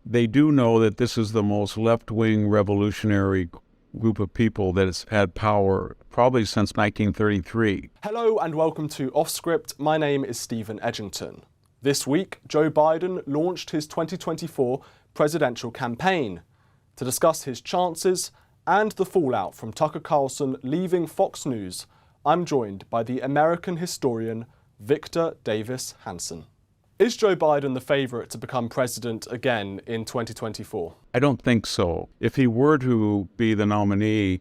they do know that this is the most left-wing revolutionary group of people that has had power probably since 1933. Hello and welcome to Off Script. My name is Stephen Edgington. This week, Joe Biden launched his 2024 presidential campaign. To discuss his chances and the fallout from Tucker Carlson leaving Fox News, I'm joined by the American historian Victor Davis Hanson. Is Joe Biden the favourite to become president again in 2024? I don't think so. If he were to be the nominee,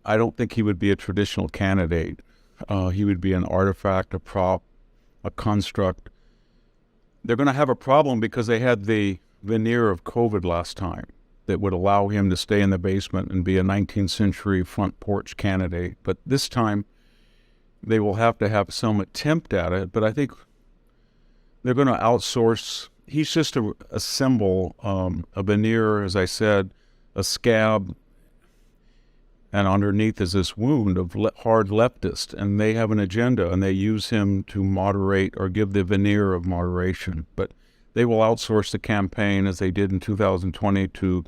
I don't think he would be a traditional candidate. He would be an artifact, a prop, a construct. They're going to have a problem because they had the veneer of COVID last time that would allow him to stay in the basement and be a 19th century front porch candidate. But this time, they will have to have some attempt at it. But I think they're going to outsource. He's just a symbol, a veneer, as I said, a scab, and underneath is this wound of hard leftist, and they have an agenda, and they use him to moderate or give the veneer of moderation. But they will outsource the campaign, as they did in 2020, to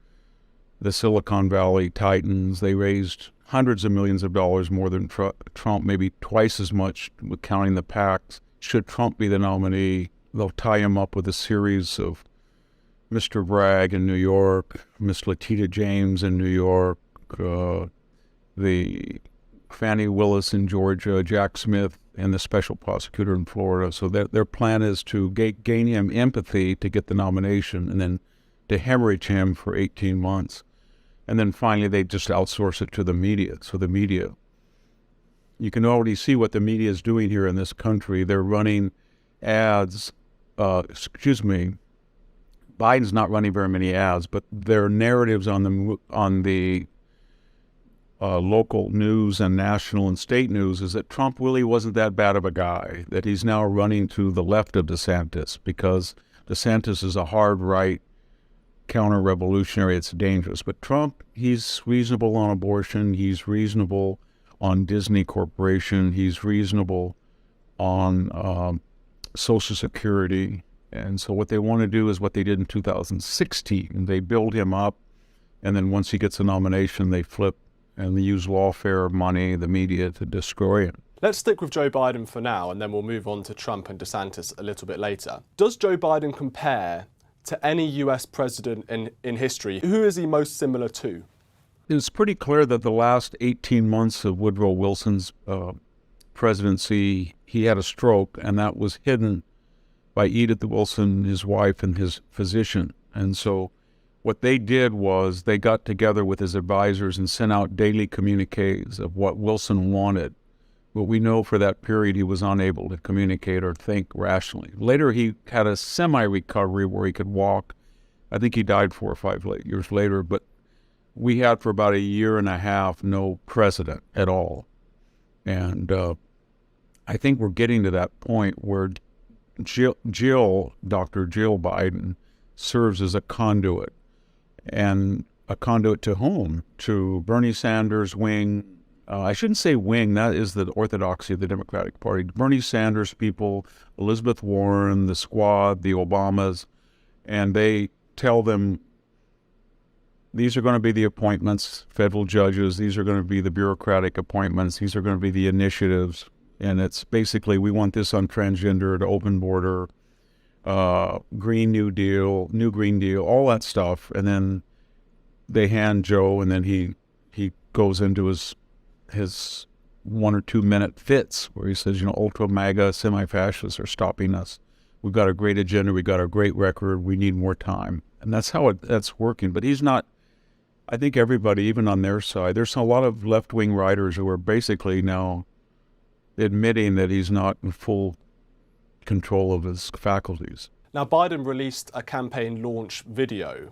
the Silicon Valley titans. They raised hundreds of millions of dollars more than Trump, maybe twice as much, with counting the PACs. Should Trump be the nominee, they'll tie him up with a series of Mr. Bragg in New York, Miss Letitia James in New York, the Fannie Willis in Georgia, Jack Smith, and the special prosecutor in Florida. So their plan is to gain him empathy to get the nomination and then to hemorrhage him for 18 months. And then finally, they just outsource it to the media. So the media, you can already see what the media is doing here in this country. They're running ads. Biden's not running very many ads, but their narratives on the local news and national and state news is that Trump really wasn't that bad of a guy, that he's now running to the left of DeSantis because DeSantis is a hard right counter-revolutionary. It's dangerous. But Trump, he's reasonable on abortion. He's reasonable on Disney Corporation. He's reasonable on Social Security. And so what they want to do is what they did in 2016. They build him up, and then once he gets a nomination, they flip and they use lawfare, money, the media to destroy him. Let's stick with Joe Biden for now, and then we'll move on to Trump and DeSantis a little bit later. Does Joe Biden compare to any US president in history? Who is he most similar to? It's pretty clear that the last 18 months of Woodrow Wilson's presidency, he had a stroke, and that was hidden by Edith Wilson, his wife, and his physician. And so what they did was they got together with his advisors and sent out daily communiques of what Wilson wanted. But we know for that period he was unable to communicate or think rationally. Later he had a semi-recovery where he could walk. I think he died 4 or 5 years later, but we had for about a year and a half no president at all. And I think we're getting to that point where Dr. Jill Biden serves as a conduit. And a conduit to whom? To Bernie Sanders' wing. I shouldn't say wing, that is the orthodoxy of the Democratic Party. Bernie Sanders people, Elizabeth Warren, the squad, the Obamas, and they tell them these are going to be the appointments, federal judges, these are going to be the bureaucratic appointments, these are going to be the initiatives. And it's basically, we want this on transgender, open border, Green New Deal, New Green Deal, all that stuff. And then they hand Joe, and then he goes into his 1 or 2 minute fits where he says, ultra MAGA semi-fascists are stopping us. We've got a great agenda. We've got a great record. We need more time. And that's how that's working. But he's not, I think everybody, even on their side, there's a lot of left-wing writers who are basically now admitting that he's not in full control of his faculties. Now, Biden released a campaign launch video.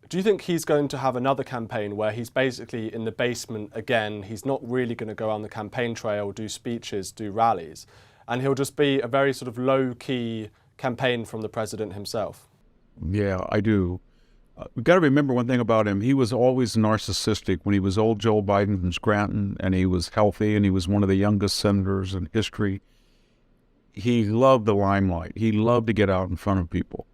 Do you think he's going to have another campaign where he's basically in the basement again? He's not really going to go on the campaign trail, do speeches, do rallies, and he'll just be a very sort of low-key campaign from the president himself? Yeah, I do. We've got to remember one thing about him. He was always narcissistic. When he was old Joe Biden from Scranton and he was healthy and he was one of the youngest senators in history, he loved the limelight. He loved to get out in front of people.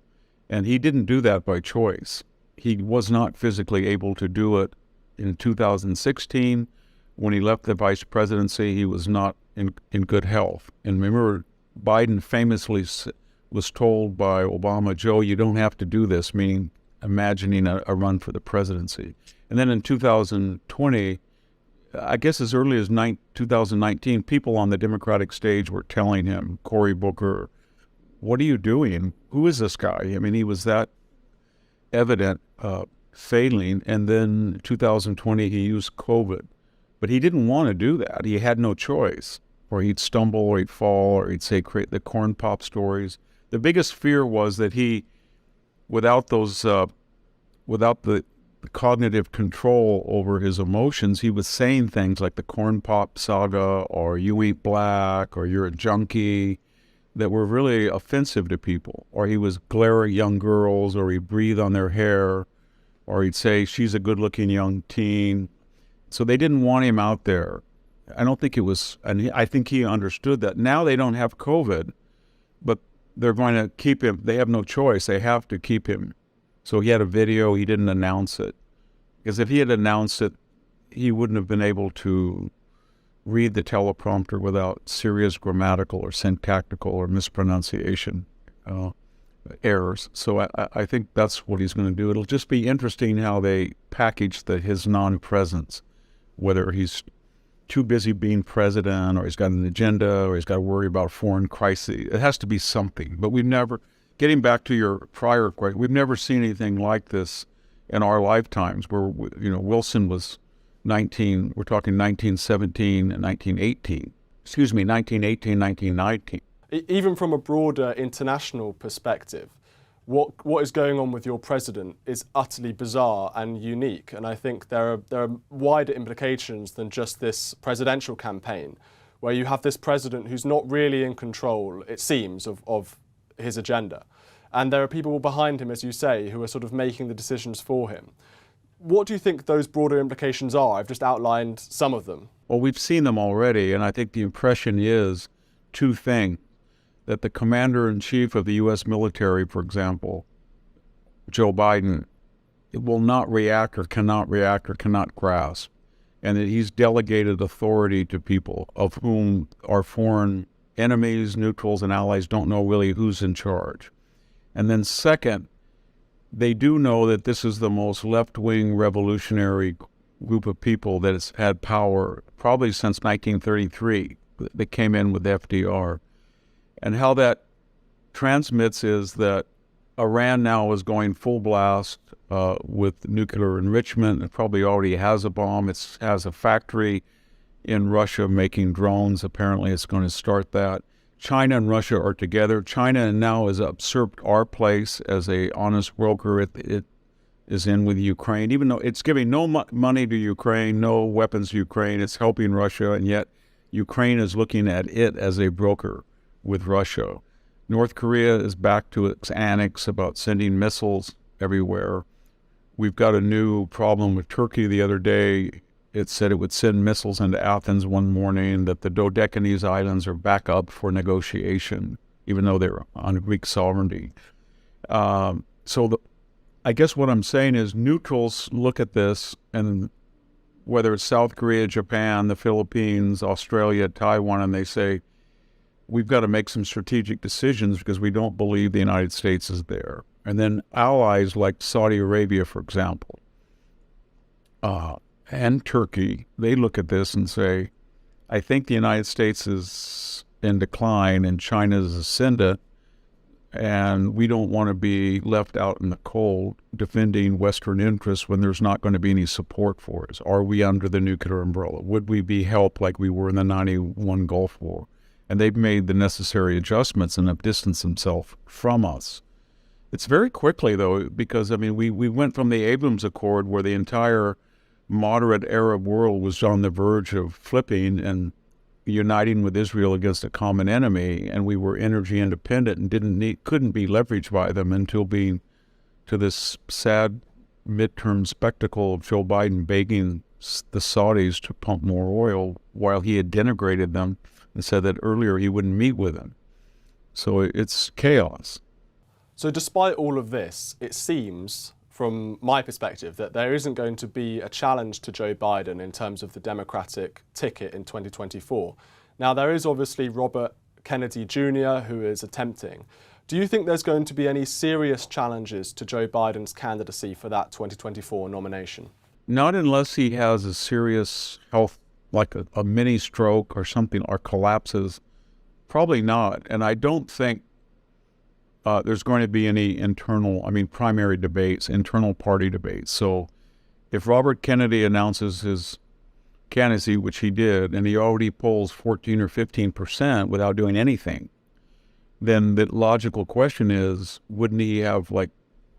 And he didn't do that by choice. He was not physically able to do it in 2016. When he left the vice presidency, he was not in good health. And remember, Biden famously was told by Obama, Joe, you don't have to do this, meaning imagining a run for the presidency. And then in 2020, I guess as early as 2019, people on the Democratic stage were telling him, Cory Booker, what are you doing? Who is this guy? I mean, he was that evident failing. And then 2020, he used COVID. But he didn't want to do that. He had no choice. Or he'd stumble, or he'd fall, or he'd say create the corn pop stories. The biggest fear was that he, without the cognitive control over his emotions, he was saying things like the corn pop saga, or you ain't black, or you're a junkie, that were really offensive to people. Or he was glare at young girls, or he'd breathe on their hair, or he'd say she's a good-looking young teen. So they didn't want him out there. I don't think it was, and I think he understood that. Now they don't have COVID, but they're going to keep him. They have no choice. They have to keep him. So he had a video. He didn't announce it. Because if he had announced it, he wouldn't have been able to read the teleprompter without serious grammatical or syntactical or mispronunciation errors. So I think that's what he's going to do. It'll just be interesting how they package his non-presence, whether he's too busy being president, or he's got an agenda, or he's got to worry about foreign crises. It has to be something. But we've never, getting back to your prior question, we've never seen anything like this in our lifetimes, where, Wilson was 19, we're talking 1917 and 1918. 1918, 1919. Even from a broader international perspective, what is going on with your president is utterly bizarre and unique, and I think there are wider implications than just this presidential campaign, where you have this president who's not really in control, it seems, of his agenda. And there are people behind him, as you say, who are sort of making the decisions for him. What do you think those broader implications are? I've just outlined some of them. Well, we've seen them already, and I think the impression is two things. That the commander-in-chief of the U.S. military, for example, Joe Biden, will not react or cannot grasp, and that he's delegated authority to people of whom our foreign enemies, neutrals, and allies don't know really who's in charge. And then second, they do know that this is the most left-wing revolutionary group of people that has had power probably since 1933. They came in with FDR. And how that transmits is that Iran now is going full blast with nuclear enrichment. It probably already has a bomb. It has a factory in Russia making drones. Apparently it's going to start that. China and Russia are together. China now has usurped our place as a honest broker. It is in with Ukraine, even though it's giving no money to Ukraine, no weapons to Ukraine. It's helping Russia, and yet Ukraine is looking at it as a broker with Russia. North Korea is back to its annex about sending missiles everywhere. We've got a new problem with Turkey. The other day, it said it would send missiles into Athens one morning, that the Dodecanese Islands are back up for negotiation, even though they're on Greek sovereignty. I guess what I'm saying is neutrals look at this, and whether it's South Korea, Japan, the Philippines, Australia, Taiwan, and they say, we've got to make some strategic decisions because we don't believe the United States is there. And then allies like Saudi Arabia, for example, and Turkey, they look at this and say, I think the United States is in decline and China is ascendant, and we don't want to be left out in the cold defending Western interests when there's not going to be any support for us. Are we under the nuclear umbrella? Would we be helped like we were in the 91 Gulf War? And they've made the necessary adjustments and have distanced themselves from us. It's very quickly, though, because, we went from the Abrams Accord, where the entire moderate Arab world was on the verge of flipping and uniting with Israel against a common enemy, and we were energy independent and couldn't be leveraged by them until being to this sad midterm spectacle of Joe Biden begging the Saudis to pump more oil while he had denigrated them and said that earlier he wouldn't meet with them. So it's chaos. So despite all of this, it seems, from my perspective, that there isn't going to be a challenge to Joe Biden in terms of the Democratic ticket in 2024. Now, there is obviously Robert Kennedy Jr. who is attempting. Do you think there's going to be any serious challenges to Joe Biden's candidacy for that 2024 nomination? Not unless he has a serious health, like a mini stroke or something, or collapses. Probably not. And I don't think there's going to be any primary debates, internal party debates. So if Robert Kennedy announces his candidacy, which he did, and he already polls 14 or 15% without doing anything, then the logical question is, wouldn't he have like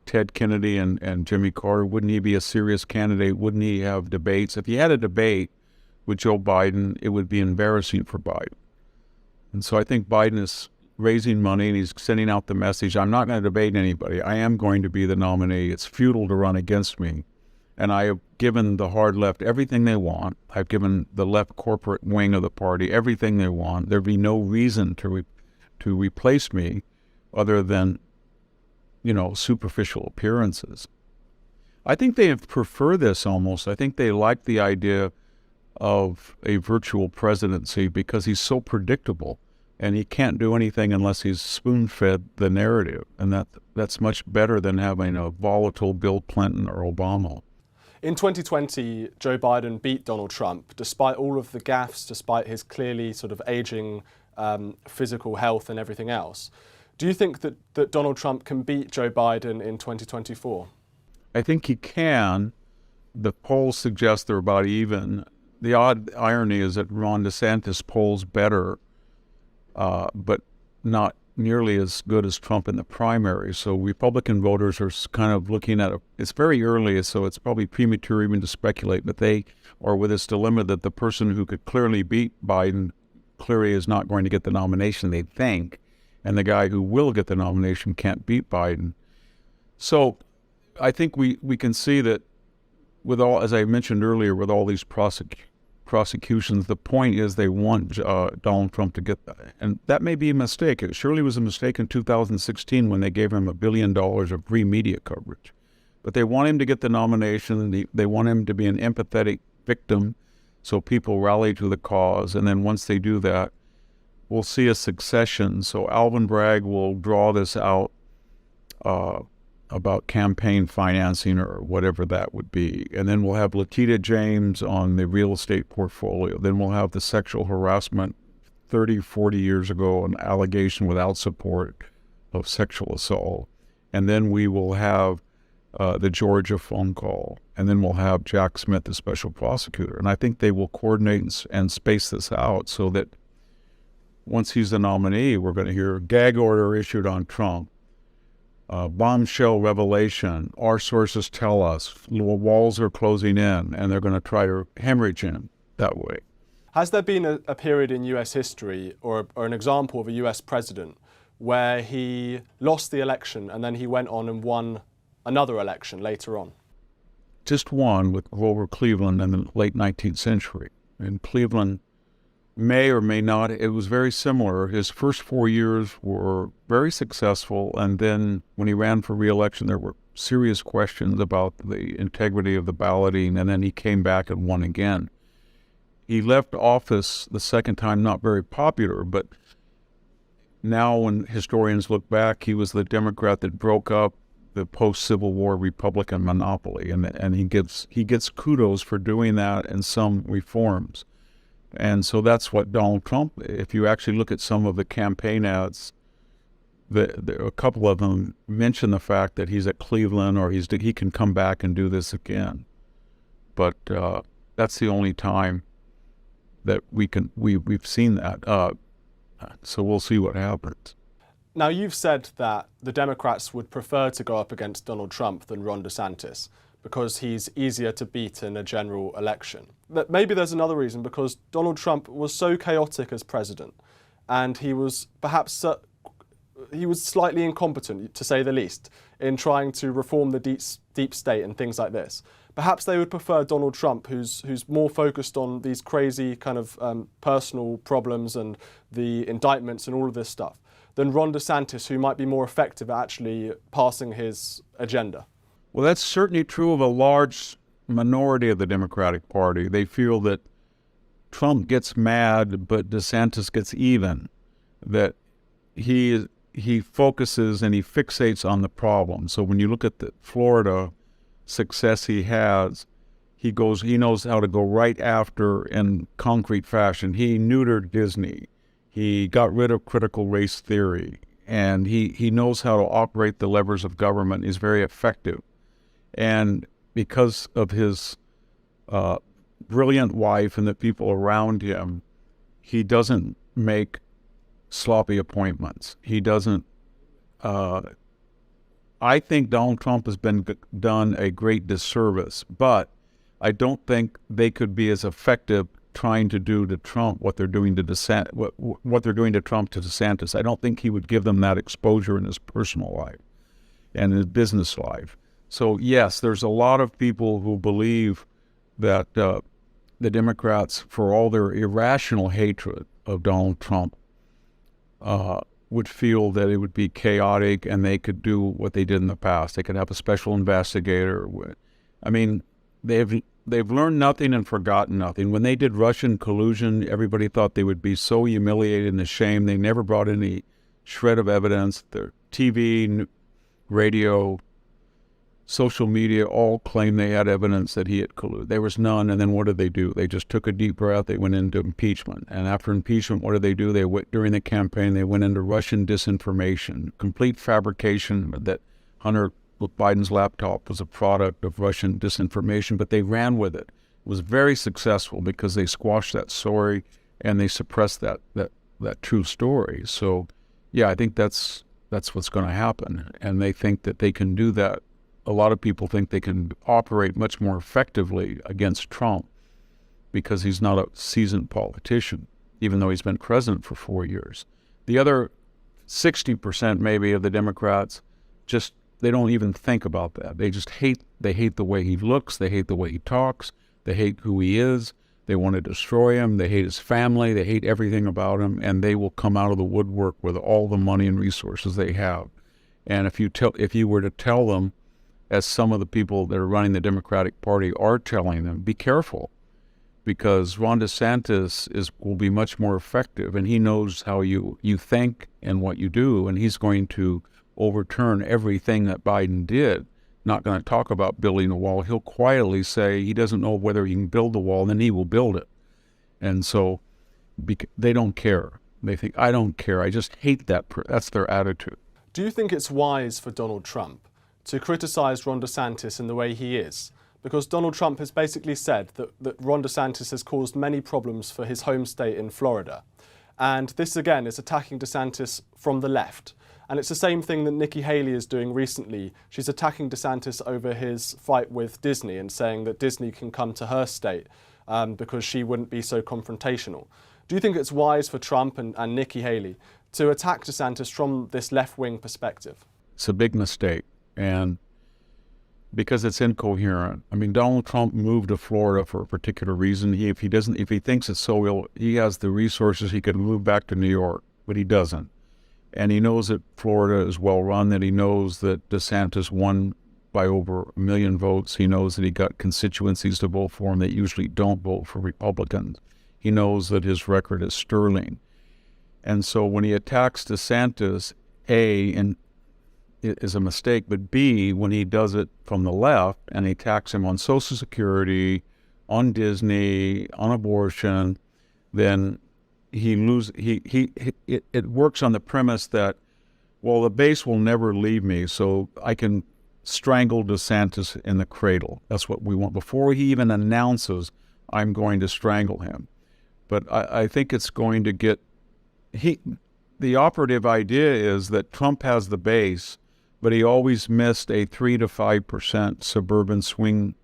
Ted Kennedy and Jimmy Carter? Wouldn't he be a serious candidate? Wouldn't he have debates? If he had a debate with Joe Biden, it would be embarrassing for Biden. And so I think Biden is raising money and he's sending out the message, I'm not going to debate anybody. I am going to be the nominee. It's futile to run against me. And I have given the hard left everything they want. I've given the left corporate wing of the party everything they want. There'd be no reason to replace me other than, superficial appearances. I think they prefer this almost. I think they like the idea of a virtual presidency because he's so predictable and he can't do anything unless he's spoon-fed the narrative. And that's much better than having a volatile Bill Clinton or Obama. In 2020, Joe Biden beat Donald Trump, despite all of the gaffes, despite his clearly sort of aging physical health and everything else. Do you think that Donald Trump can beat Joe Biden in 2024? I think he can. The polls suggest they're about even. The odd irony is that Ron DeSantis polls better, but not nearly as good as Trump in the primary. So Republican voters are kind of looking at it's very early, so it's probably premature even to speculate, but they are with this dilemma that the person who could clearly beat Biden clearly is not going to get the nomination, they think, and the guy who will get the nomination can't beat Biden. So I think we can see that with all, as I mentioned earlier, with all these prosecutions, the point is they want Donald Trump to get that. And that may be a mistake. It surely was a mistake in 2016 when they gave him $1 billion of free media coverage. But they want him to get the nomination, and they want him to be an empathetic victim so people rally to the cause. And then once they do that, we'll see a succession. So Alvin Bragg will draw this out about campaign financing or whatever that would be. And then we'll have Letitia James on the real estate portfolio. Then we'll have the sexual harassment 30, 40 years ago, an allegation without support of sexual assault. And then we will have the Georgia phone call. And then we'll have Jack Smith, the special prosecutor. And I think they will coordinate and space this out so that once he's the nominee, we're going to hear gag order issued on Trump. Bombshell revelation, our sources tell us, walls are closing in, and they're going to try to hemorrhage him that way. Has there been a period in US history or an example of a US president where he lost the election and then he went on and won another election later on? Just one with Grover Cleveland in the late 19th century. And Cleveland may or may not, it was very similar. His first 4 years were very successful, and then when he ran for re-election, there were serious questions about the integrity of the balloting, and then he came back and won again. He left office the second time not very popular, but now when historians look back, he was the Democrat that broke up the post-Civil War Republican monopoly, and he gets kudos for doing that and some reforms. And so that's what Donald Trump, if you actually look at some of the campaign ads, a couple of them mention the fact that he's at Cleveland or he can come back and do this again. But that's the only time that we've seen that. So we'll see what happens. Now, you've said that the Democrats would prefer to go up against Donald Trump than Ron DeSantis because he's easier to beat in a general election. That maybe there's another reason, because Donald Trump was so chaotic as president, and he was perhaps slightly incompetent, to say the least, in trying to reform the deep state and things like this. Perhaps they would prefer Donald Trump, who's more focused on these crazy kind of personal problems and the indictments and all of this stuff. than Ron DeSantis, who might be more effective at actually passing his agenda? Well, that's certainly true of a large minority of the Democratic Party. They feel that Trump gets mad, but DeSantis gets even, that he focuses and he fixates on the problem. So when you look at the Florida success he has, he knows how to go right after in concrete fashion. He neutered Disney. He got rid of critical race theory, and he knows how to operate the levers of government. He's very effective. And because of his brilliant wife and the people around him, he doesn't make sloppy appointments. He doesn't. I think Donald Trump has been done a great disservice, but I don't think they could be as effective trying to do to Trump what they're doing to what they're doing to Trump to DeSantis. I don't think he would give them that exposure in his personal life and his business life. So yes, there's a lot of people who believe that the Democrats, for all their irrational hatred of Donald Trump, would feel that it would be chaotic and they could do what they did in the past. They could have a special investigator. I mean, they've learned nothing and forgotten nothing. When they did Russian collusion, everybody thought they would be so humiliated and ashamed. They never brought any shred of evidence. Their TV, radio, social media all claimed they had evidence that he had colluded. There was none, and then what did they do? They just took a deep breath. They went into impeachment. And after impeachment, what did they do? During the campaign, they went into Russian disinformation, complete fabrication that Hunter Biden's laptop was a product of Russian disinformation, but they ran with it. It was very successful because they squashed that story and they suppressed that true story. So, yeah, I think that's what's going to happen, and they think that they can do that. A lot of people think they can operate much more effectively against Trump because he's not a seasoned politician, even though he's been president for 4 years. The other 60% maybe of the Democrats they don't even think about that. They hate the way he looks, they hate the way he talks, they hate who he is, they want to destroy him, they hate his family, they hate everything about him, and they will come out of the woodwork with all the money and resources they have. And if you were to tell them, as some of the people that are running the Democratic Party are telling them, be careful, because Ron DeSantis will be much more effective, and he knows how you think and what you do, and he's going to overturn everything that Biden did. Not going to talk about building a wall. He'll quietly say he doesn't know whether he can build the wall, and then he will build it. And so they don't care. They think, I don't care. I just hate that. That's their attitude. Do you think it's wise for Donald Trump to criticize Ron DeSantis in the way he is? Because Donald Trump has basically said that Ron DeSantis has caused many problems for his home state in Florida. And this, again, is attacking DeSantis from the left. And it's the same thing that Nikki Haley is doing recently. She's attacking DeSantis over his fight with Disney and saying that Disney can come to her state because she wouldn't be so confrontational. Do you think it's wise for Trump and Nikki Haley to attack DeSantis from this left-wing perspective? It's a big mistake, and because it's incoherent. I mean, Donald Trump moved to Florida for a particular reason. If he thinks it's so ill, he has the resources, he could move back to New York, but he doesn't. And he knows that Florida is well run, that he knows that DeSantis won by over 1 million votes. He knows that he got constituencies to vote for him that usually don't vote for Republicans. He knows that his record is sterling. And so when he attacks DeSantis, and it is a mistake, but B, when he does it from the left and he attacks him on Social Security, on Disney, on abortion, then it works on the premise that, well, the base will never leave me, so I can strangle DeSantis in the cradle. That's what we want. Before he even announces, I'm going to strangle him. But I think it's going to get... The operative idea is that Trump has the base, but he always missed a 3 to 5% suburban swing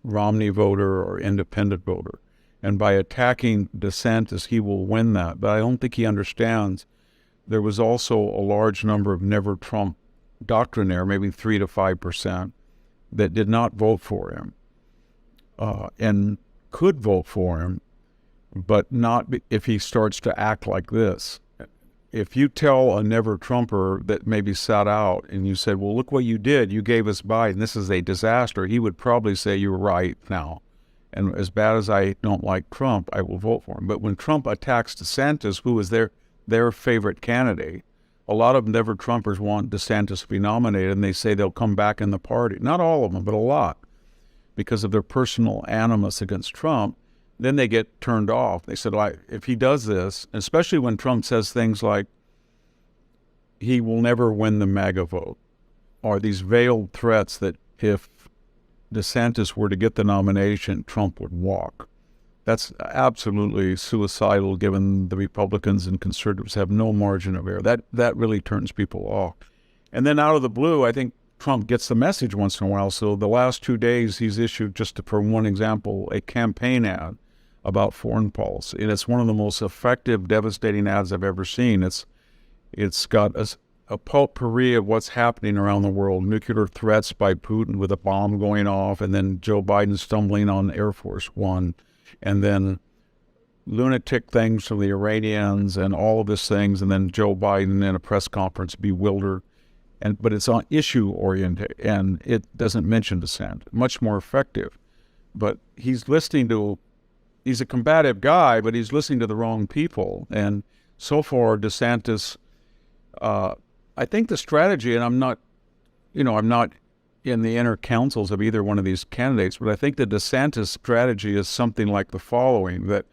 Romney voter or independent voter. And by attacking DeSantis, he will win that. But I don't think he understands there was also a large number of never Trump doctrinaire, maybe 3 to 5%, that did not vote for him and could vote for him, but not if he starts to act like this. if you tell a never Trumper that maybe sat out and you said, well, look what you did. You gave us Biden. This is a disaster. He would probably say, you're right now. And as bad as I don't like Trump, I will vote for him. But when Trump attacks DeSantis, who is their favorite candidate, a lot of never Trumpers want DeSantis to be nominated, and they say they'll come back in the party. Not all of them, but a lot, because of their personal animus against Trump. Then they get turned off. They said, well, if he does this, especially when Trump says things like he will never win the MAGA vote, or these veiled threats that if DeSantis were to get the nomination, Trump would walk. That's absolutely suicidal, given the Republicans and conservatives have no margin of error. That really turns people off. And then out of the blue, I think Trump gets the message once in a while. So the last 2 days, he's issued, just for one example, a campaign ad about foreign policy. And it's one of the most effective, devastating ads I've ever seen. It's got a potpourri of what's happening around the world, nuclear threats by Putin with a bomb going off, and then Joe Biden stumbling on Air Force One, and then lunatic things from the Iranians and all of these things, and then Joe Biden in a press conference bewildered. But it's on issue oriented, and it doesn't mention dissent. Much more effective. But he's a combative guy, but he's listening to the wrong people. And so far, DeSantis, I think the strategy, and I'm not in the inner councils of either one of these candidates, but I think the DeSantis strategy is something like the following: that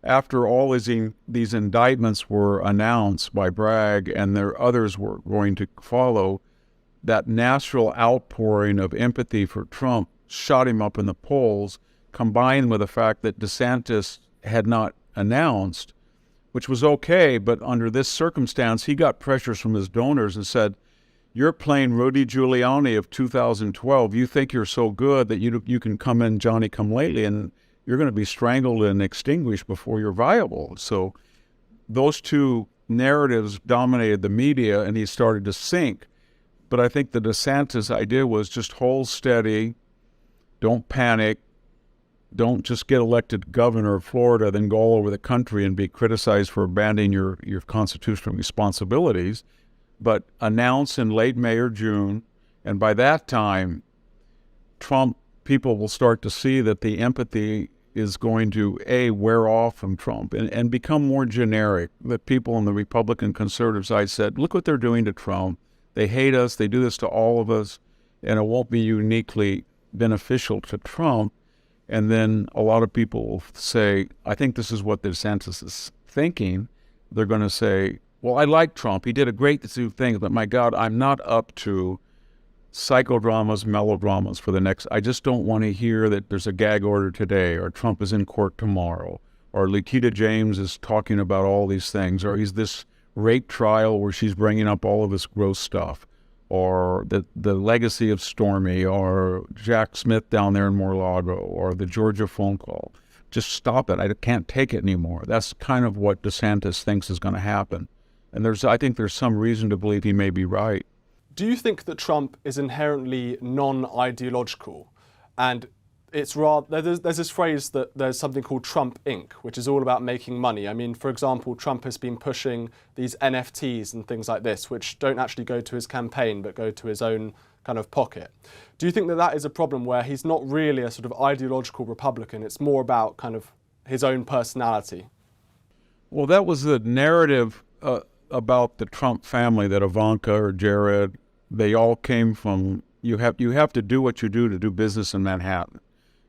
after all these indictments were announced by Bragg and others were going to follow, that natural outpouring of empathy for Trump shot him up in the polls, combined with the fact that DeSantis had not announced, which was okay, but under this circumstance, he got pressures from his donors and said, you're playing Rudy Giuliani of 2012. You think you're so good that you can come in Johnny-come-lately, and you're going to be strangled and extinguished before you're viable. So those two narratives dominated the media, and he started to sink. But I think the DeSantis idea was just hold steady, don't panic, don't just get elected governor of Florida, then go all over the country and be criticized for abandoning your constitutional responsibilities, but announce in late May or June, and by that time, people will start to see that the empathy is going to, wear off from Trump and become more generic. That people on the Republican conservative side said, look what they're doing to Trump. They hate us. They do this to all of us, and it won't be uniquely beneficial to Trump. And then a lot of people will say, I think this is what DeSantis is thinking. They're going to say, well, I like Trump. He did a great thing, but my God, I'm not up to psychodramas, melodramas for the next. I just don't want to hear that there's a gag order today, or Trump is in court tomorrow, or Letitia James is talking about all these things, or he's this rape trial where she's bringing up all of this gross stuff, or the legacy of Stormy, or Jack Smith down there in Mar-a-Lago, or the Georgia phone call. Just stop it. I can't take it anymore. That's kind of what DeSantis thinks is going to happen. And I think there's some reason to believe he may be right. Do you think that Trump is inherently non-ideological? And it's rather, there's this phrase that there's something called Trump Inc., which is all about making money. I mean, for example, Trump has been pushing these NFTs and things like this, which don't actually go to his campaign, but go to his own kind of pocket. Do you think that that is a problem where he's not really a sort of ideological Republican? It's more about kind of his own personality? Well, that was the narrative about the Trump family, that Ivanka or Jared, they all came from, you have to do what you do to do business in Manhattan.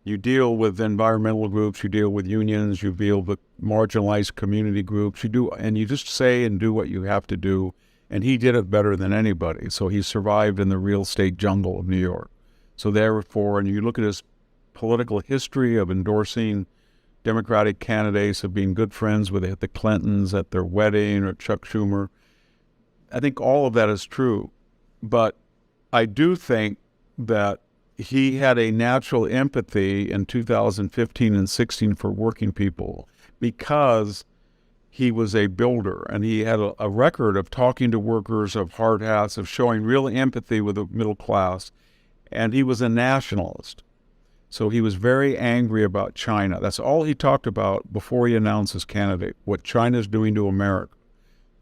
You deal with environmental groups, you deal with unions, you deal with marginalized community groups, and you just say and do what you have to do. And he did it better than anybody. So he survived in the real estate jungle of New York. So therefore, and you look at his political history of endorsing Democratic candidates, of being good friends with the Clintons at their wedding, or Chuck Schumer, I think all of that is true. But I do think that he had a natural empathy in 2015 and 16 for working people, because he was a builder, and he had a record of talking to workers, of hard hats, of showing real empathy with the middle class. And he was a nationalist. So he was very angry about China. That's all he talked about before he announced his candidate, what China's doing to America.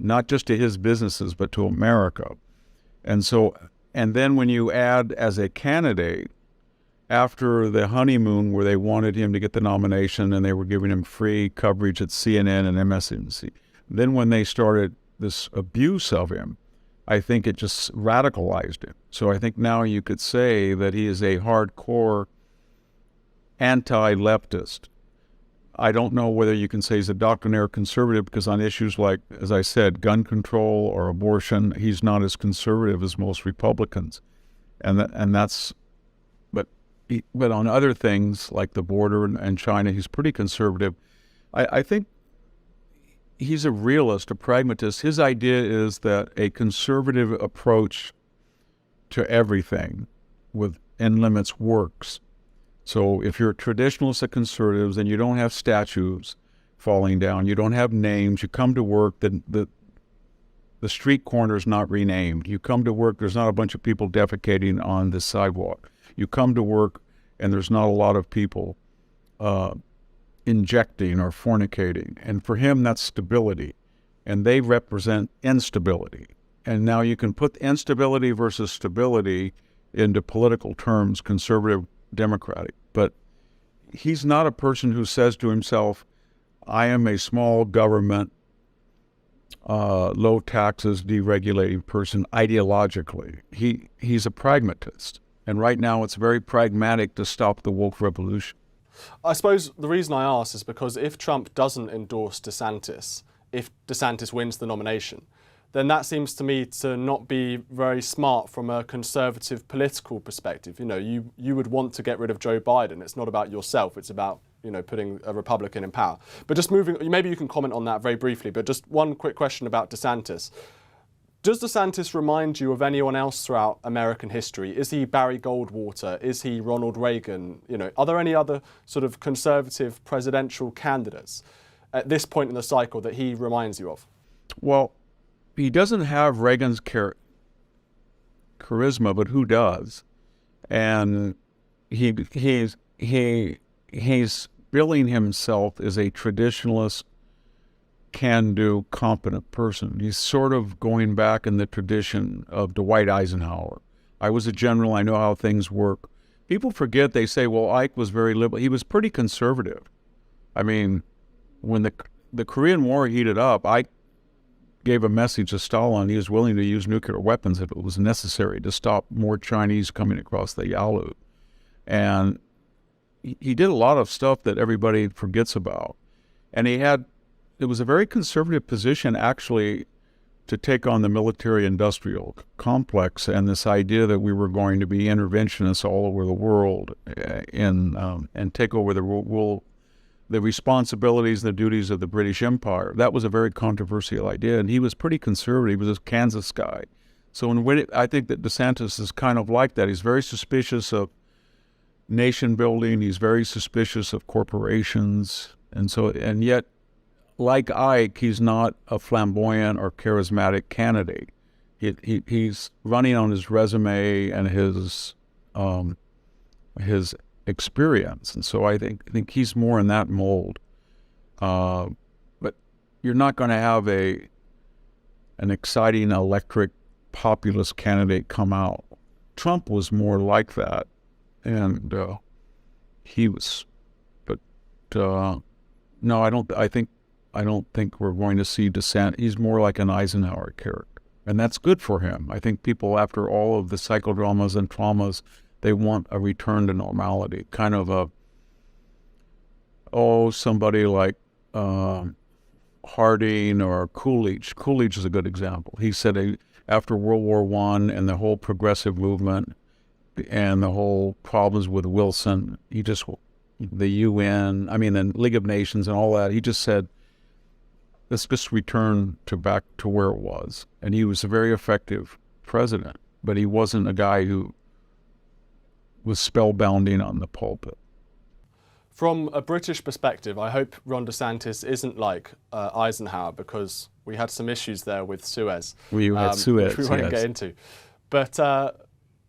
not just to his businesses, but to America. And so, and then when you add as a candidate, after the honeymoon where they wanted him to get the nomination and they were giving him free coverage at CNN and MSNBC, then when they started this abuse of him, I think it just radicalized him. So I think now you could say that he is a hardcore anti-leftist. I don't know whether you can say he's a doctrinaire conservative, because on issues like, as I said, gun control or abortion, he's not as conservative as most Republicans. But on other things like the border and China, he's pretty conservative. I think he's a realist, a pragmatist. His idea is that a conservative approach to everything within limits works. So if you're a traditionalist of conservatives and you don't have statues falling down, you don't have names, you come to work, the street corner is not renamed. You come to work, there's not a bunch of people defecating on the sidewalk. You come to work and there's not a lot of people injecting or fornicating. And for him, that's stability. And they represent instability. And now you can put instability versus stability into political terms, conservative, democratic. But he's not a person who says to himself, I am a small government, low taxes, deregulating person ideologically. He's a pragmatist. And right now it's very pragmatic to stop the woke revolution. I suppose the reason I ask is because if Trump doesn't endorse DeSantis, if DeSantis wins the nomination, then that seems to me to not be very smart from a conservative political perspective. You know, you would want to get rid of Joe Biden. It's not about yourself. It's about, you know, putting a Republican in power. But just moving, maybe you can comment on that very briefly, but just one quick question about DeSantis. Does DeSantis remind you of anyone else throughout American history? Is he Barry Goldwater? Is he Ronald Reagan? You know, are there any other sort of conservative presidential candidates at this point in the cycle that he reminds you of? Well, he doesn't have Reagan's charisma, but who does? And he's billing himself as a traditionalist, can-do, competent person. He's sort of going back in the tradition of Dwight Eisenhower. I was a general. I know how things work. People forget. They say, well, Ike was very liberal. He was pretty conservative. I mean, when the Korean War heated up, Ike gave a message to Stalin. He was willing to use nuclear weapons if it was necessary to stop more Chinese coming across the Yalu. And he did a lot of stuff that everybody forgets about. And it was a very conservative position, actually, to take on the military-industrial complex and this idea that we were going to be interventionists all over the world and take over the responsibilities, the duties of the British Empire. That was a very controversial idea, and he was pretty conservative. He was a Kansas guy. So I think that DeSantis is kind of like that. He's very suspicious of nation building. He's very suspicious of corporations. And yet, like Ike, he's not a flamboyant or charismatic candidate. He's running on his resume and his experience, and so I think he's more in that mold. But you're not going to have an exciting electric populist candidate come out. Trump was more like that, and he was. But no, I don't think we're going to see DeSantis. He's more like an Eisenhower character, and that's good for him. I think people, after all of the psychodramas and traumas, they want a return to normality, kind of somebody like Harding or Coolidge. Coolidge is a good example. He said after World War I and the whole progressive movement and the whole problems with Wilson, the UN, the League of Nations and all that, he just said, let's just return back to where it was. And he was a very effective president, but he wasn't a guy who was spellbinding on the pulpit. From a British perspective, I hope Ron DeSantis isn't like Eisenhower, because we had some issues there with Suez. We had Suez, which we won't get into. But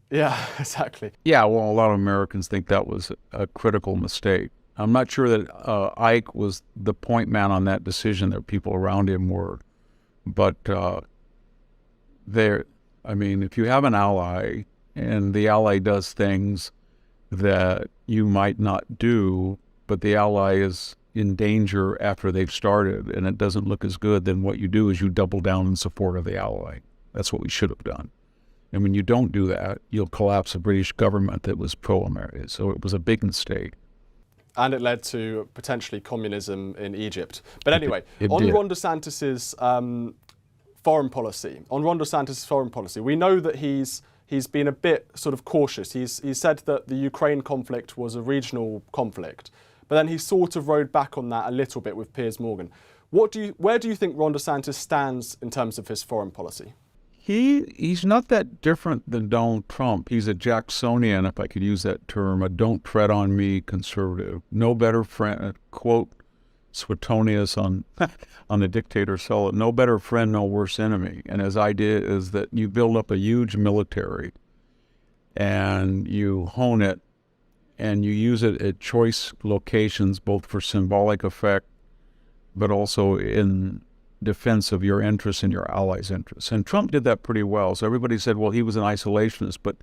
yeah, exactly. Yeah, well, a lot of Americans think that was a critical mistake. I'm not sure that Ike was the point man on that decision. That people around him were But if you have an ally and the ally does things that you might not do, but the ally is in danger after they've started and it doesn't look as good, then what you do is you double down in support of the ally. That's what we should have done. And when you don't do that, you'll collapse a British government that was pro-American. So it was a big mistake. And it led to potentially communism in Egypt. But anyway, it on did. Ron DeSantis's foreign policy, we know that he's been a bit sort of cautious. He's said that the Ukraine conflict was a regional conflict, but then he sort of rode back on that a little bit with Piers Morgan. Where do you think Ron DeSantis stands in terms of his foreign policy? He's not that different than Donald Trump. He's a Jacksonian, if I could use that term, a don't tread on me conservative. No better friend, quote Suetonius on the dictator Sulla, no better friend, no worse enemy. And his idea is that you build up a huge military and you hone it and you use it at choice locations, both for symbolic effect, but also in defense of your interests and your allies' interests. And Trump did that pretty well. So everybody said, well, he was an isolationist, but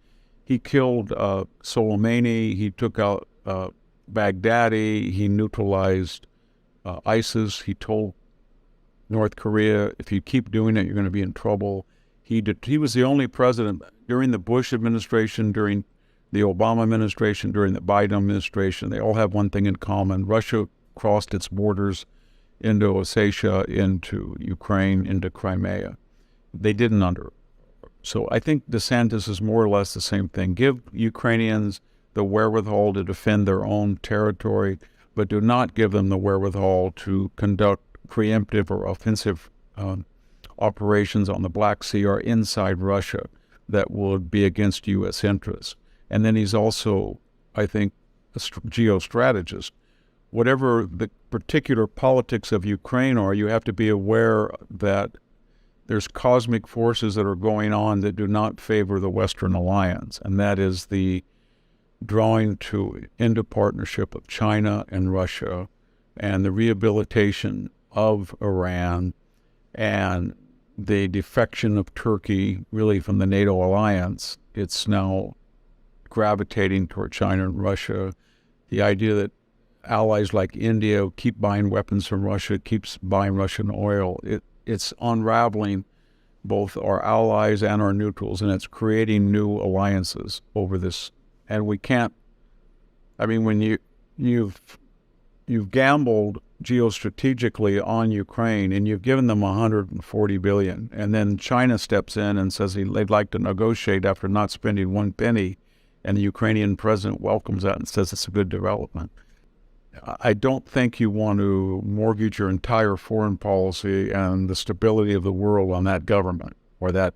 he killed Soleimani, he took out Baghdadi, he neutralized ISIS, he told North Korea, if you keep doing it, you're going to be in trouble. He was the only president during the Bush administration, during the Obama administration, during the Biden administration. They all have one thing in common. Russia crossed its borders into Ossetia, into Ukraine, into Crimea. They didn't So I think DeSantis is more or less the same thing. Give Ukrainians the wherewithal to defend their own territory, but do not give them the wherewithal to conduct preemptive or offensive operations on the Black Sea or inside Russia that would be against U.S. interests. And then he's also, I think, a geostrategist. Whatever the particular politics of Ukraine are, you have to be aware that there's cosmic forces that are going on that do not favor the Western alliance, and that is the drawing into partnership of China and Russia and the rehabilitation of Iran and the defection of Turkey really from the NATO alliance. It's now gravitating toward China and Russia. The idea that allies like India keep buying weapons from Russia, keeps buying Russian oil. It's unraveling both our allies and our neutrals, and it's creating new alliances over this. And we can't, when you've gambled geostrategically on Ukraine and you've given them $140 billion, and then China steps in and says they'd like to negotiate after not spending one penny, and the Ukrainian president welcomes that and says it's a good development. I don't think you want to mortgage your entire foreign policy and the stability of the world on that government or that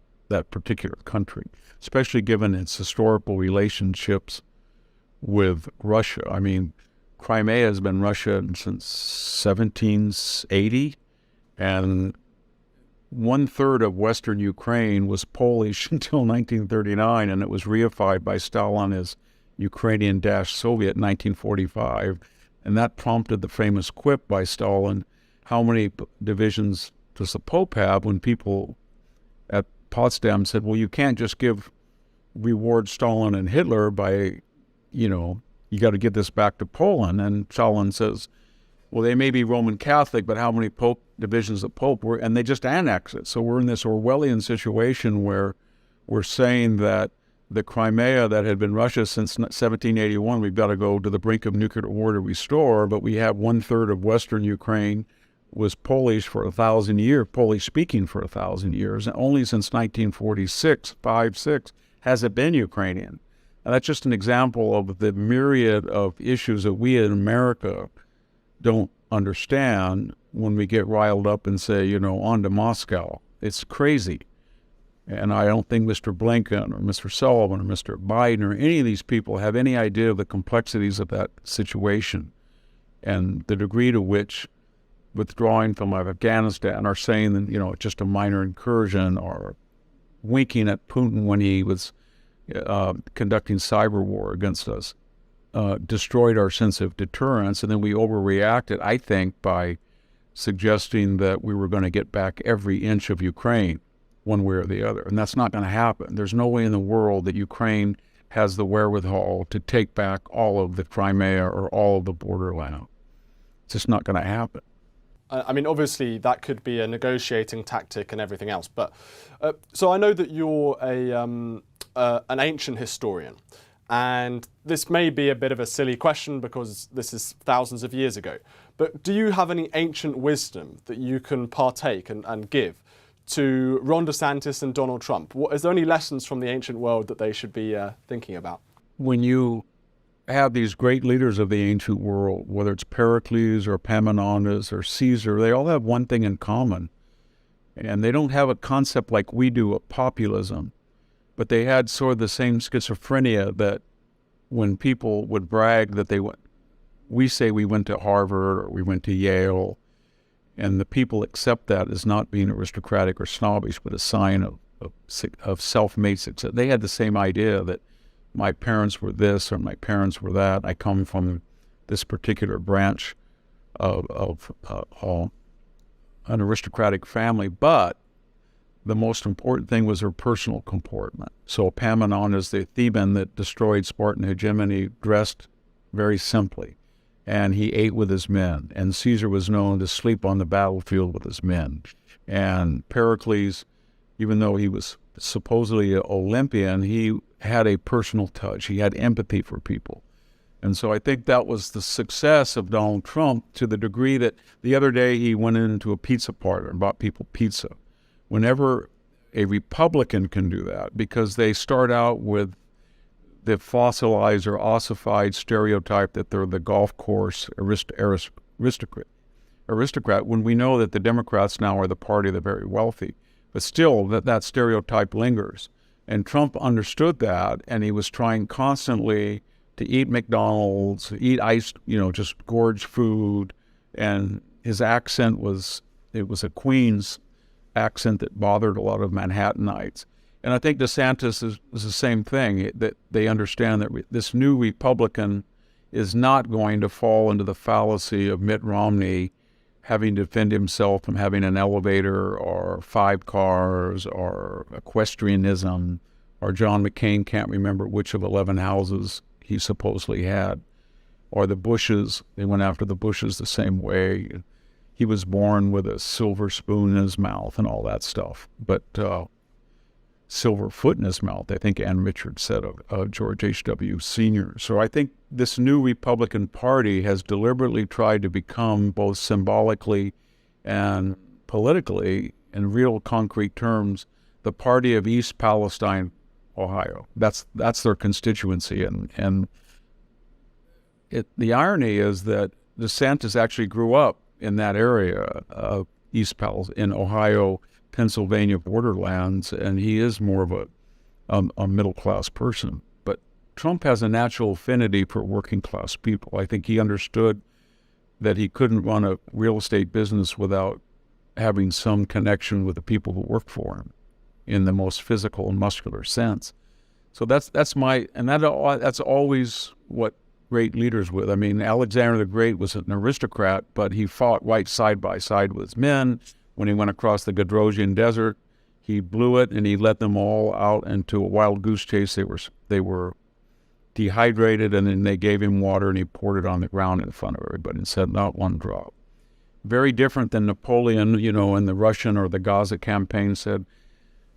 particular country, especially given its historical relationships with Russia. Crimea has been Russian since 1780, and 1/3 of Western Ukraine was Polish until 1939, and it was reified by Stalin as Ukrainian-Soviet in 1945. And that prompted the famous quip by Stalin, how many divisions does the Pope have, when people at Potsdam said, well, you can't just reward Stalin and Hitler by, you got to give this back to Poland. And Stalin says, well, they may be Roman Catholic, but how many divisions of Pope were, and they just annex it. So we're in this Orwellian situation where we're saying that the Crimea that had been Russia since 1781, we've got to go to the brink of nuclear war to restore, but we have 1/3 of Western Ukraine was Polish for 1,000 years, Polish-speaking for 1,000 years, and only since 1946, 5-6, has it been Ukrainian. And that's just an example of the myriad of issues that we in America don't understand when we get riled up and say, on to Moscow. It's crazy. And I don't think Mr. Blinken or Mr. Sullivan or Mr. Biden or any of these people have any idea of the complexities of that situation and the degree to which withdrawing from Afghanistan or saying that, it's just a minor incursion, or winking at Putin when he was conducting cyber war against us, destroyed our sense of deterrence. And then we overreacted, I think, by suggesting that we were going to get back every inch of Ukraine one way or the other. And that's not going to happen. There's no way in the world that Ukraine has the wherewithal to take back all of the Crimea or all of the borderland. It's just not going to happen. I mean, obviously, that could be a negotiating tactic and everything else. But so I know that you're an ancient historian. And this may be a bit of a silly question because this is thousands of years ago. But do you have any ancient wisdom that you can partake and give to Ron DeSantis and Donald Trump? Is there any lessons from the ancient world that they should be thinking about? When you have these great leaders of the ancient world, whether it's Pericles or Epaminondas or Caesar, they all have one thing in common. And they don't have a concept like we do of populism. But they had sort of the same schizophrenia that when people would brag that we say we went to Harvard or we went to Yale, and the people accept that as not being aristocratic or snobbish, but a sign of self-made success. They had the same idea that my parents were this or my parents were that. I come from this particular branch of an aristocratic family, but the most important thing was her personal comportment. So Epaminondas, the Theban that destroyed Spartan hegemony, dressed very simply, and he ate with his men. And Caesar was known to sleep on the battlefield with his men. And Pericles, even though he was supposedly an Olympian, he had a personal touch. He had empathy for people. And so I think that was the success of Donald Trump, to the degree that the other day he went into a pizza parlor and bought people pizza. Whenever a Republican can do that, because they start out with the fossilized or ossified stereotype that they're the golf course aristocrat, when we know that the Democrats now are the party of the very wealthy. But still, that stereotype lingers. And Trump understood that, and he was trying constantly to eat McDonald's, eat ice, just gorge food. And his accent was a Queens accent that bothered a lot of Manhattanites. And I think DeSantis is the same thing, that they understand that this new Republican is not going to fall into the fallacy of Mitt Romney having to defend himself from having an elevator or 5 cars or equestrianism, or John McCain can't remember which of 11 houses he supposedly had, or the Bushes. They went after the Bushes the same way. He was born with a silver spoon in his mouth and all that stuff. But silver foot in his mouth, I think Ann Richards said of George H.W. Sr. So I think this new Republican Party has deliberately tried to become, both symbolically and politically, in real concrete terms, the party of East Palestine, Ohio. That's their constituency. And the irony is that DeSantis actually grew up in that area of East Palestine, in Ohio, Pennsylvania borderlands, and he is more of a middle-class person. But Trump has a natural affinity for working-class people. I think he understood that he couldn't run a real estate business without having some connection with the people who work for him in the most physical and muscular sense. So that's always what great leaders with. I mean, Alexander the Great was an aristocrat, but he fought right side by side with his men. When he went across the Gadrosian Desert, he blew it and he let them all out into a wild goose chase. They were dehydrated, and then they gave him water and he poured it on the ground in front of everybody and said, "Not one drop." Very different than Napoleon, in the Russian or the Gaza campaign said,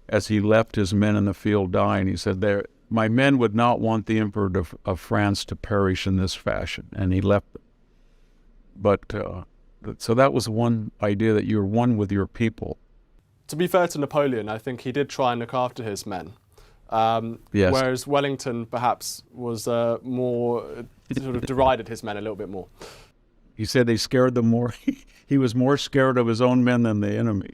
as he left his men in the field dying, he said, "My men would not want the Emperor of France to perish in this fashion," and he left them. But so that was one idea, that you're one with your people. To be fair to Napoleon, I think he did try and look after his men. Yes. Whereas Wellington perhaps was more, sort of derided his men a little bit more. He said they scared them more. He was more scared of his own men than the enemy.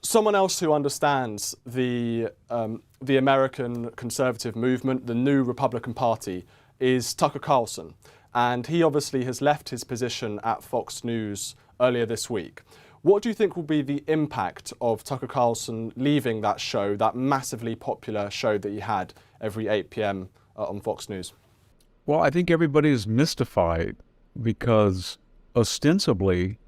Someone else who understands the American conservative movement, the new Republican Party, is Tucker Carlson. And he obviously has left his position at Fox News earlier this week. What do you think will be the impact of Tucker Carlson leaving that show, that massively popular show that he had every 8 p.m. On Fox News? Well, I think everybody is mystified because ostensibly,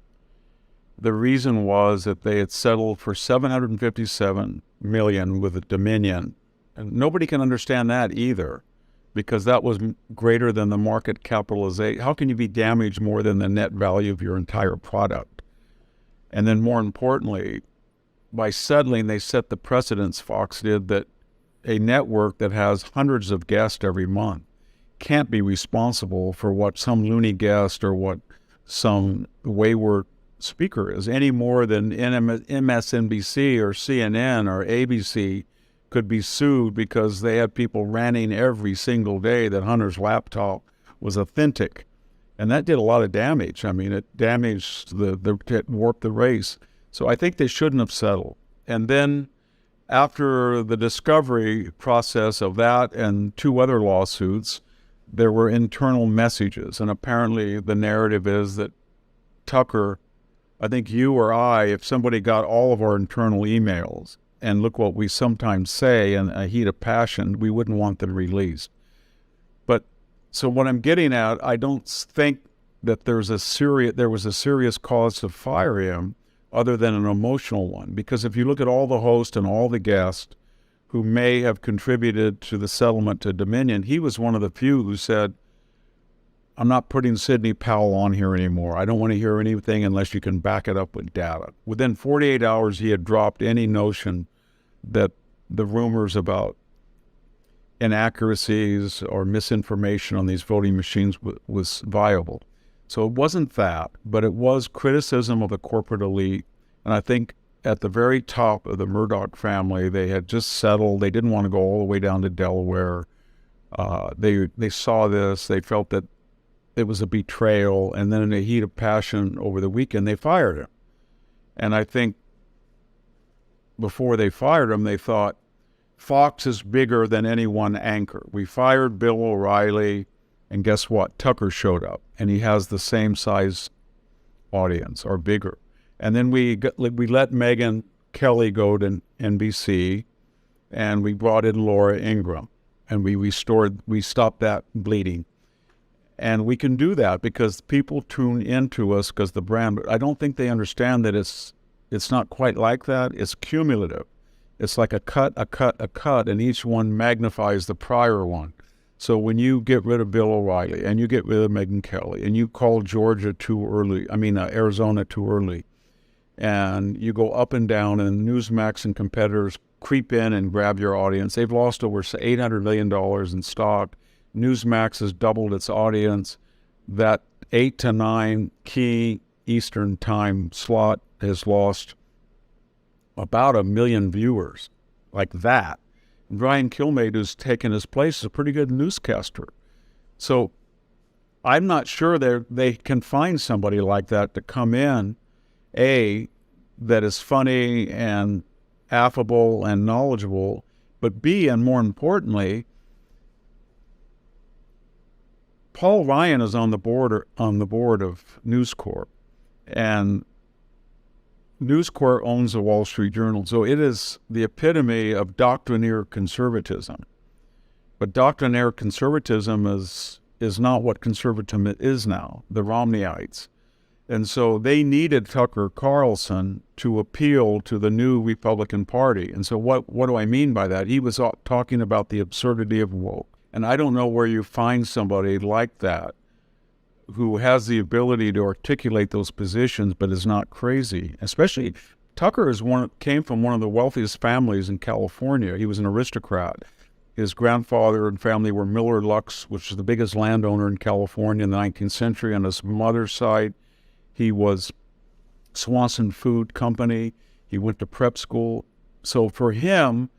the reason was that they had settled for $757 million with the Dominion. And nobody can understand that either, because that was greater than the market capitalization. How can you be damaged more than the net value of your entire product? And then more importantly, by settling, they set the precedence, Fox did, that a network that has hundreds of guests every month can't be responsible for what some loony guest or what some wayward speaker is, any more than MSNBC or CNN or ABC could be sued because they had people ranting every single day that Hunter's laptop was authentic. And that did a lot of damage. I mean, it damaged it warped the race. So I think they shouldn't have settled. And then after the discovery process of that and 2 other lawsuits, there were internal messages. And apparently the narrative is that Tucker, I think you or I, if somebody got all of our internal emails, and look what we sometimes say in a heat of passion, we wouldn't want them released. But so what I'm getting at, I don't think that there was a serious cause to fire him other than an emotional one. Because if you look at all the hosts and all the guests who may have contributed to the settlement to Dominion, he was one of the few who said, I'm not putting Sidney Powell on here anymore. I don't want to hear anything unless you can back it up with data. Within 48 hours, he had dropped any notion that the rumors about inaccuracies or misinformation on these voting machines was viable. So it wasn't that, but it was criticism of the corporate elite. And I think at the very top of the Murdoch family, they had just settled. They didn't want to go all the way down to Delaware. They saw this. They felt that it was a betrayal. And then in a heat of passion over the weekend, they fired him. And I think before they fired him, they thought, Fox is bigger than any one anchor. We fired Bill O'Reilly, and guess what? Tucker showed up, and he has the same size audience or bigger. And then we let Megyn Kelly go to NBC, and we brought in Laura Ingraham, and we stopped that bleeding. And we can do that because people tune into us because the brand. But I don't think they understand that it's not quite like that. It's cumulative. It's like a cut, and each one magnifies the prior one. So when you get rid of Bill O'Reilly and you get rid of Megyn Kelly and you call Arizona too early, and you go up and down and Newsmax and competitors creep in and grab your audience. They've lost over $800 million in stock. Newsmax has doubled its audience. That 8 to 9 key Eastern time slot has lost about 1 million viewers, like that. And Brian Kilmeade, who's taken his place, is a pretty good newscaster. So I'm not sure they can find somebody like that to come in, A, that is funny and affable and knowledgeable, but B, and more importantly, Paul Ryan is on the board of News Corp, and News Corp owns the Wall Street Journal, so it is the epitome of doctrinaire conservatism. But doctrinaire conservatism is not what conservatism is now, the Romneyites. And so they needed Tucker Carlson to appeal to the new Republican Party. And so what do I mean by that? He was talking about the absurdity of woke. And I don't know where you find somebody like that who has the ability to articulate those positions but is not crazy. Especially, Tucker came from one of the wealthiest families in California. He was an aristocrat. His grandfather and family were Miller Lux, which is the biggest landowner in California in the 19th century. On his mother's side, he was Swanson Food Company. He went to prep school. So for him,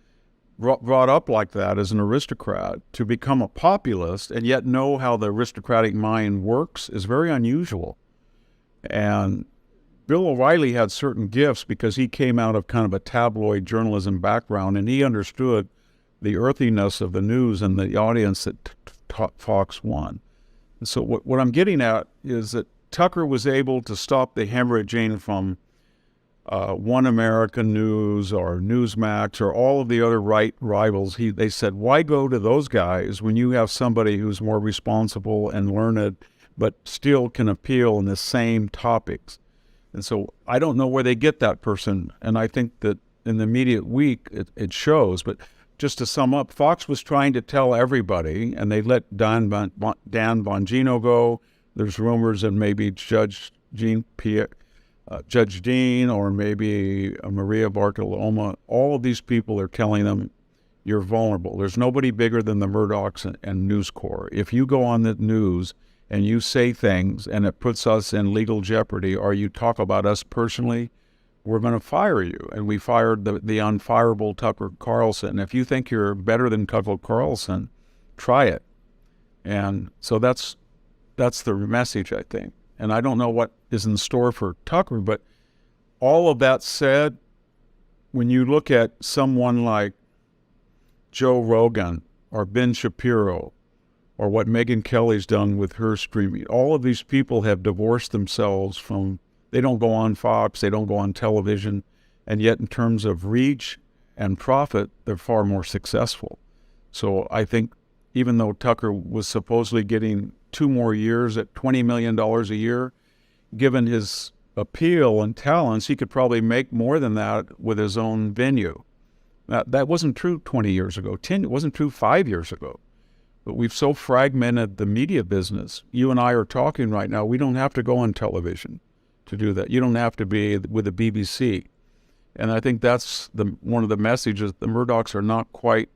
brought up like that as an aristocrat, to become a populist and yet know how the aristocratic mind works is very unusual. And Bill O'Reilly had certain gifts because he came out of kind of a tabloid journalism background, and he understood the earthiness of the news and the audience that Fox won. And so what I'm getting at is that Tucker was able to stop the hemorrhaging from One American News or Newsmax or all of the other right rivals. They said, why go to those guys when you have somebody who's more responsible and learned, but still can appeal in the same topics. And so I don't know where they get that person. And I think that in the immediate week, it shows. But just to sum up, Fox was trying to tell everybody, and they let Dan Bongino go. There's rumors that maybe Judge Dean or maybe Maria Bartoloma, all of these people are telling them, you're vulnerable. There's nobody bigger than the Murdochs and News Corps. If you go on the news and you say things and it puts us in legal jeopardy, or you talk about us personally, we're going to fire you. And we fired the unfireable Tucker Carlson. If you think you're better than Tucker Carlson, try it. And so that's the message, I think. And I don't know what is in store for Tucker, but all of that said, when you look at someone like Joe Rogan or Ben Shapiro or what Megyn Kelly's done with her streaming, all of these people have divorced themselves from, they don't go on Fox, they don't go on television, and yet in terms of reach and profit, they're far more successful. So I think even though Tucker was supposedly getting 2 more years at $20 million a year, given his appeal and talents, he could probably make more than that with his own venue. That wasn't true 20 years ago. It wasn't true 5 years ago. But we've so fragmented the media business. You and I are talking right now. We don't have to go on television to do that. You don't have to be with the BBC. And I think that's one of the messages. The Murdochs are not quite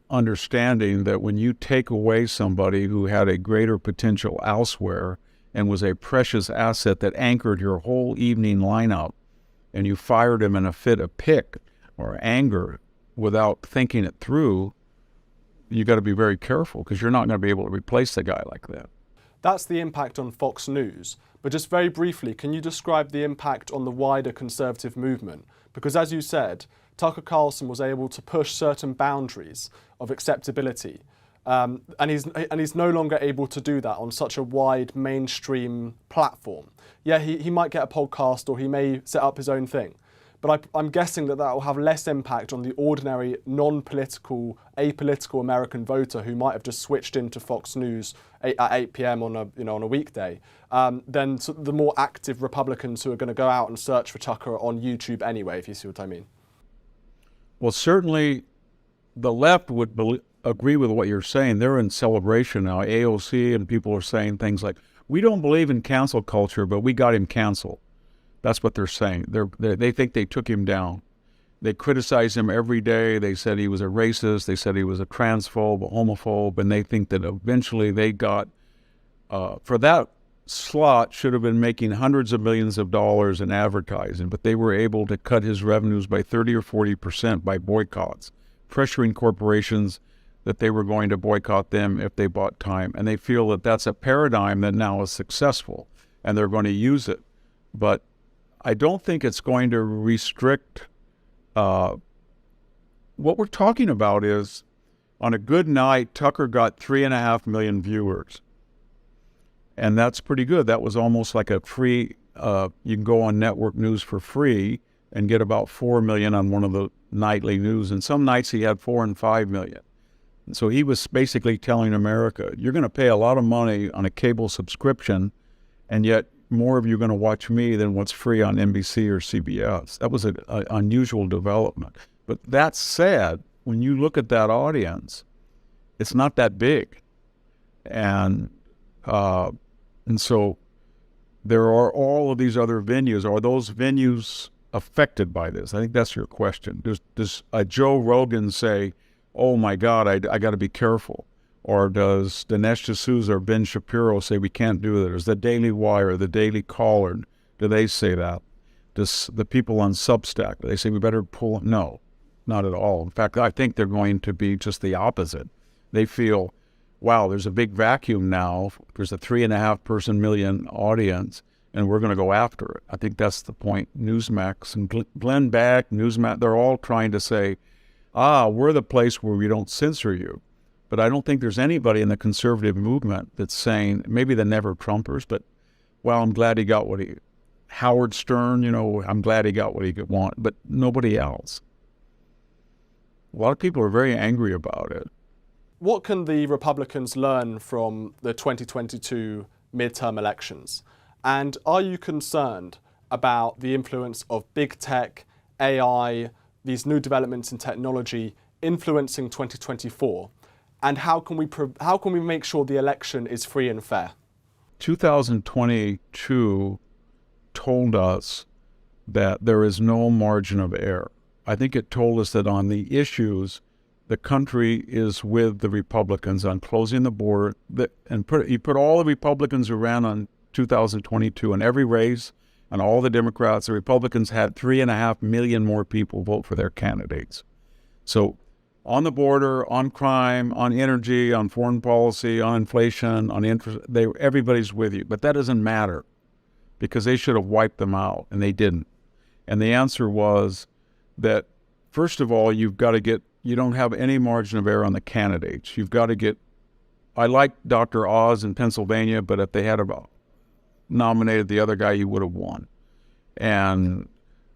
understanding that when you take away somebody who had a greater potential elsewhere and was a precious asset that anchored your whole evening lineup, and you fired him in a fit of pique or anger without thinking it through, you got to be very careful, because you're not going to be able to replace a guy like that. That's the impact on Fox News. But just very briefly, can you describe the impact on the wider conservative movement? Because as you said, Tucker Carlson was able to push certain boundaries of acceptability, and he's no longer able to do that on such a wide mainstream platform. Yeah, he might get a podcast, or he may set up his own thing, but I'm guessing that will have less impact on the ordinary, non-political, apolitical American voter who might have just switched into Fox News at 8 p.m. on a weekday, than the more active Republicans who are going to go out and search for Tucker on YouTube anyway, if you see what I mean. Well, certainly the left would agree with what you're saying. They're in celebration now. AOC and people are saying things like, we don't believe in cancel culture, but we got him canceled. That's what they're saying. They think they took him down. They criticize him every day. They said he was a racist. They said he was a transphobe, a homophobe, and they think that eventually they got, for that slot, should have been making hundreds of millions of dollars in advertising, but they were able to cut his revenues by 30 or 40% by boycotts, pressuring corporations that they were going to boycott them if they bought time. And they feel that that's a paradigm that now is successful, and they're going to use it. But I don't think it's going to restrict. What we're talking about is, on a good night, Tucker got 3.5 million viewers. And that's pretty good. That was almost like a free, you can go on network news for free and get about 4 million on one of the nightly news. And some nights he had 4 and 5 million. And so he was basically telling America, you're going to pay a lot of money on a cable subscription, and yet more of you are going to watch me than what's free on NBC or CBS. That was an unusual development. But that said, when you look at that audience, it's not that big. And so there are all of these other venues. Are those venues affected by this? I think that's your question. Does Joe Rogan say, oh my God, I got to be careful? Or does Dinesh D'Souza or Ben Shapiro say we can't do that? Or does the Daily Wire, the Daily Caller, do they say that? Does the people on Substack, do they say we better pull? No, not at all. In fact, I think they're going to be just the opposite. They feel, wow, there's a big vacuum now. There's a 3.5 million audience, and we're going to go after it. I think that's the point. Newsmax and Glenn Beck, Newsmax, they're all trying to say, we're the place where we don't censor you. But I don't think there's anybody in the conservative movement that's saying, maybe the never-Trumpers, but, well, I'm glad he got what he, Howard Stern, I'm glad he got what he could want, but nobody else. A lot of people are very angry about it. what can the Republicans learn from the 2022 midterm elections? And are you concerned about the influence of big tech, AI, these new developments in technology influencing 2024? And how can we make sure the election is free and fair? 2022 told us that there is no margin of error. I think it told us that on the issues, the country is with the Republicans on closing the border. You put all the Republicans who ran on 2022 in every race, and all the Democrats, the Republicans had 3.5 million more people vote for their candidates. So on the border, on crime, on energy, on foreign policy, on inflation, on interest, everybody's with you. But that doesn't matter because they should have wiped them out, and they didn't. And the answer was that, first of all, you don't have any margin of error on the candidates. You've got to get, I like Dr. Oz in Pennsylvania, but if they had nominated the other guy, he would have won. And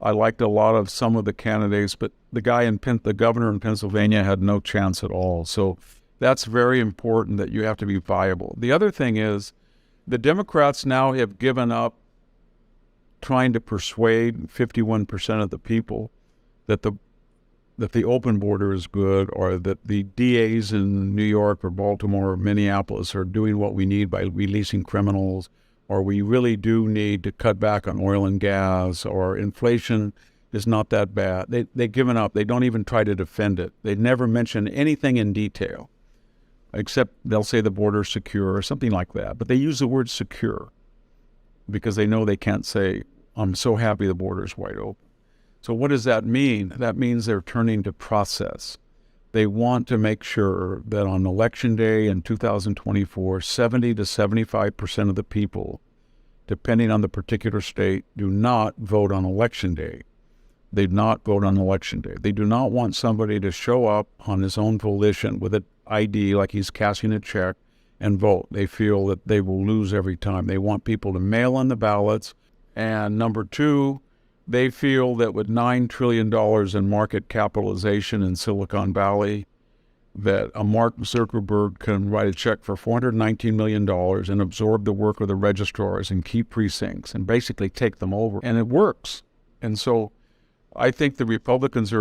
I liked a lot of some of the candidates, but the governor in Pennsylvania had no chance at all. So that's very important that you have to be viable. The other thing is the Democrats now have given up trying to persuade 51% of the people that the open border is good, or that the DAs in New York or Baltimore or Minneapolis are doing what we need by releasing criminals, or we really do need to cut back on oil and gas, or inflation is not that bad. They've given up. They don't even try to defend it. They never mention anything in detail, except they'll say the border's secure or something like that. But they use the word secure because they know they can't say, I'm so happy the border's wide open. So what does that mean? That means they're turning to process. They want to make sure that on Election Day in 2024, 70 to 75% of the people, depending on the particular state, do not vote on Election Day. They do not vote on Election Day. They do not want somebody to show up on his own volition with an ID like he's cashing a check and vote. They feel that they will lose every time. They want people to mail in the ballots. And number two, they feel that with $9 trillion in market capitalization in Silicon Valley, that a Mark Zuckerberg can write a check for $419 million and absorb the work of the registrars and keep precincts and basically take them over. And it works. And so I think the Republicans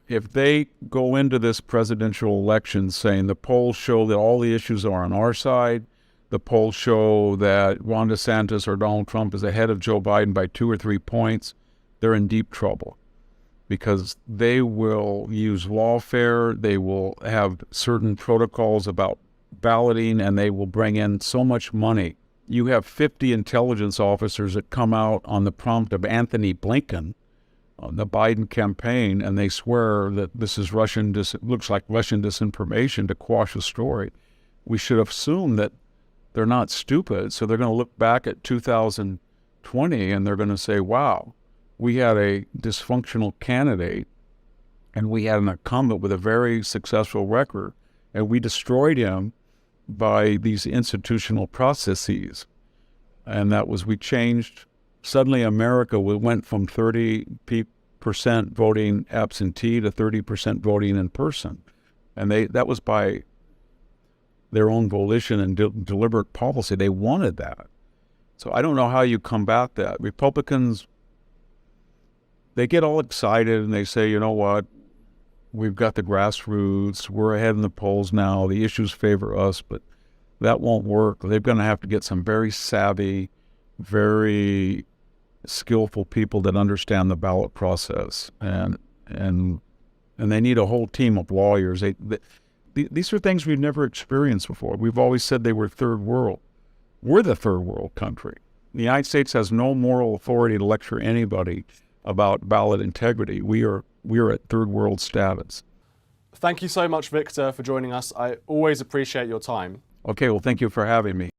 if they go into this presidential election saying the polls show that all the issues are on our side, the polls show that Ron DeSantis or Donald Trump is ahead of Joe Biden by 2 or 3 points, they're in deep trouble because they will use lawfare, they will have certain protocols about balloting, and they will bring in so much money. You have 50 intelligence officers that come out on the prompt of Anthony Blinken, on the Biden campaign, and they swear that this is looks like Russian disinformation to quash a story. We should assume that they're not stupid, so they're going to look back at 2020 and they're going to say, wow, we had a dysfunctional candidate and we had an incumbent with a very successful record, and we destroyed him by these institutional processes. And that was, we changed, suddenly America went from 30% voting absentee to 30% voting in person. And that was by their own volition and deliberate policy. They wanted that. So I don't know how you combat that. Republicans, they get all excited and they say, you know what, we've got the grassroots, we're ahead in the polls now, the issues favor us, but that won't work. They're going to have to get some very savvy, very skillful people that understand the ballot process, and they need a whole team of lawyers. These are things we've never experienced before. We've always said they were third world. We're the third world country. The United States has no moral authority to lecture anybody about ballot integrity. We are at third world status. Thank you so much, Victor, for joining us. I always appreciate your time. Okay, well, thank you for having me.